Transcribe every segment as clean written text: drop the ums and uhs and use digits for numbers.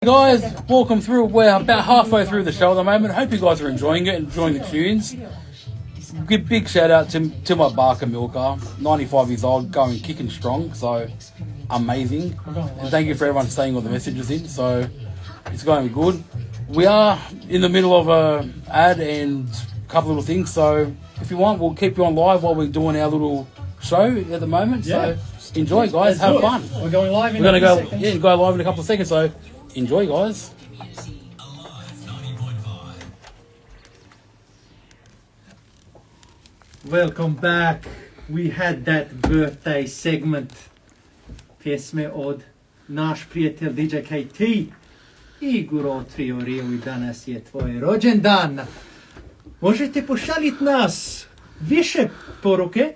Guys, welcome through. We're about halfway through the show at the moment. Hope you guys are enjoying it, enjoying the tunes. Give big shout out to my Baka Milka, 95 years old, going kicking strong, so amazing. And thank you for everyone staying all the messages in, so it's going good. We are in the middle of a ad and a couple little things, so if you want, we'll keep you on live while we're doing our little show at the moment. So enjoy, guys, have fun. We're going live in We're going to seconds. go live in a couple of seconds, so enjoy, guys. Welcome back. We had that birthday segment. Pjesme od naš prijatelj DJ KT i Guro Trio Rio i danas je tvoj rođendan. Možete pošaljiti nas više poruke.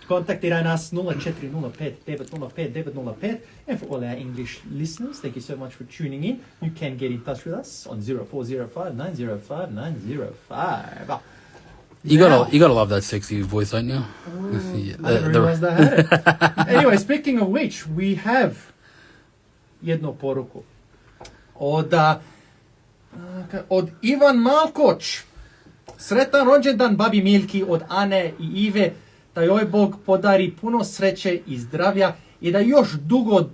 Kontaktiraj nas 0405 905 905. And for all our English listeners, thank you so much for tuning in. You can get in touch with us on 0405 905 905. You gotta love that sexy voice, don't you? I didn't realize I had it. Anyway, speaking of which, we have jednu poruku od Ivan Malkoč. Sretan rođendan babi Milki od Ane i Ive, da joj Bog podari puno sreće i zdravlja i da još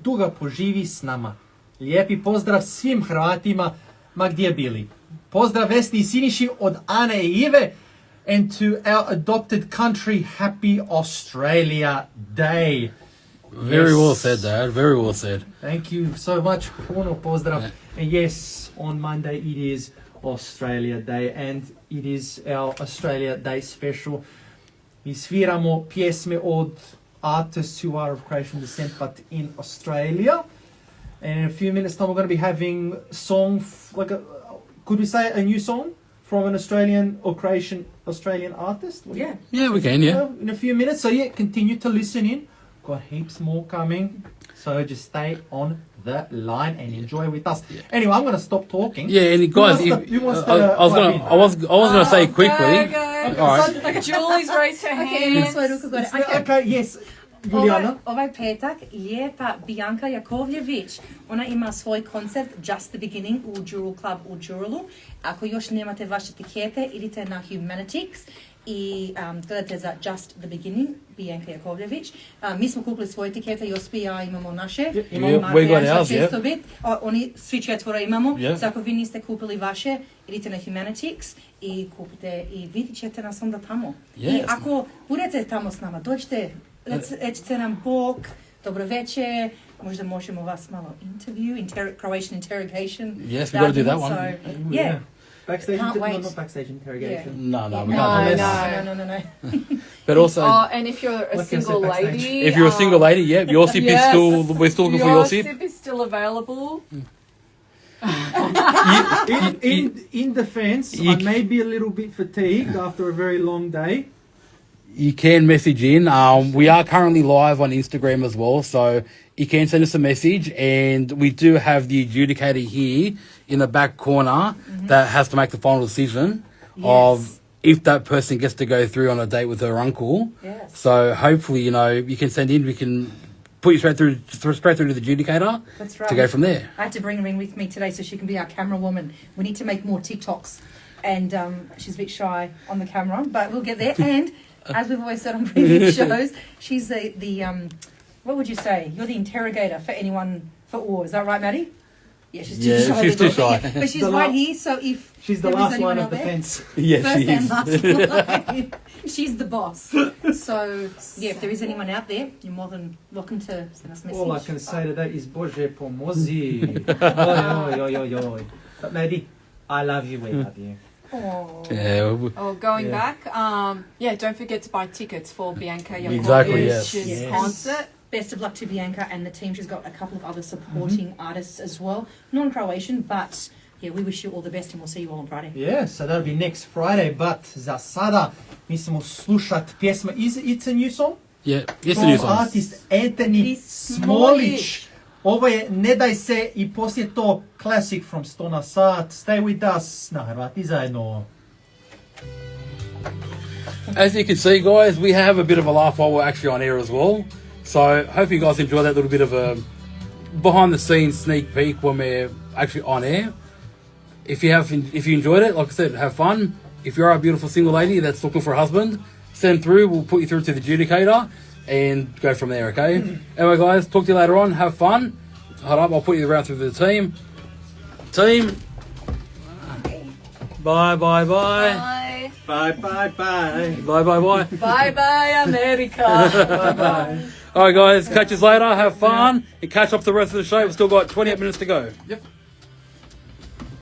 dugo poživi s nama. Lijepi pozdrav svim Hrvatima, ma gdje bili. Pozdrav Vesni i Siniši od Ane i Ive. And to our adopted country, happy Australia Day. Very well said, Dad. Very well said. Thank you so much. Puno pozdrav. And yes, on Monday it is Australia Day, and it is our Australia Day special. Mi sviramo pjesme od artists who are of Croatian descent but in Australia. And in a few minutes time we're going to be having song, could we say a new song from an Australian or Croatian Australian artist? Yeah, we can, yeah. In a few minutes. So yeah, continue to listen in. Got heaps more coming. So just stay on the line and enjoy with us. Yeah. Anyway, I'm going to stop talking. Yeah, and guys, I was going to say quickly. Okay. All right. Like Julie's raised her hand. Okay, yes. Julijana. Ovaj petak lijepa Bianka Jakovljević. Ona ima svoj koncert Just the Beginning u Jurul Club u Jurulu. Ako još nemate vaše tikete, idite na Humanitics i gledate za Just the Beginning, Bianka Jakovljević. Mi smo kupili svoje tikete, Josip i ja imamo naše. We got ours, Oni svi četvora imamo. Yeah. So ako vi niste kupili vaše, idite na Humanitics i kupite i vidit ćete nas onda tamo. Yes. I ako budete tamo s nama, dođite, recite nam bok, dobro večer, možda možemo vas malo Croatian interrogation. Yes, we got to do that one. So, yeah. Backstage, Can't wait. not backstage interrogation. No, we can't do that. No. But also, And if you're a single lady, if you're a single lady, Josip is still, we're still looking for Josip. Josip is still available. In defense, I may be a little bit fatigued after a very long day. You can message in. We are currently live on Instagram as well, so you can send us a message. And we do have the adjudicator here in the back corner that has to make the final decision of if that person gets to go through on a date with her uncle. Yes. So hopefully, you can send in. We can put you straight through to the adjudicator. That's right. To go from there. I had to bring her in with me today so she can be our camera woman. We need to make more TikToks. And she's a bit shy on the camera, but we'll get there. And as we've always said on previous shows, she's the what would you say? You're the interrogator for anyone for war. Is that right, Maddie? Yeah, she's too shy. She's too shy. But she's right here, so if she's the last line of defense. Yes, first she and is. last line. She's the boss. So yeah, if there is anyone out there, you're more than welcome to send us a message. All I can say to that is Bože pomozi. Oj. But Maddie, I love you, we love you. Going back, don't forget to buy tickets for Bianca Exactly, Jakovljević's concert. Best of luck to Bianca and the team. She's got a couple of other supporting artists as well, non-Croatian, but yeah, we wish you all the best and we'll see you all on Friday. Yeah, so that'll be next Friday, but za sada mi ćemo slušat pjesma. It's a new song? Yeah, it's a From new song. artist Anthony Smolić. Ovo je Ne daj se i poslije to classic from Stona Sat. Stay with us na Hrvati Zajedno. As you can see, guys, we have a bit of a laugh while we're actually on air as well. So hope you guys enjoy that little bit of a behind the scenes sneak peek when we're actually on air. If you enjoyed it, like I said, have fun. If you're a beautiful single lady that's looking for a husband, send through. We'll put you through to the adjudicator and go from there. Okay. Anyway, guys, talk to you later on. Have fun. Hold up, I'll put you around through the team. Team. Bye. Bye. Bye, bye, bye. Bye. Bye bye, America. Bye bye. All right, guys. Catch us later. Have fun. And catch up the rest of the show. We've still got 28 minutes to go. Yep.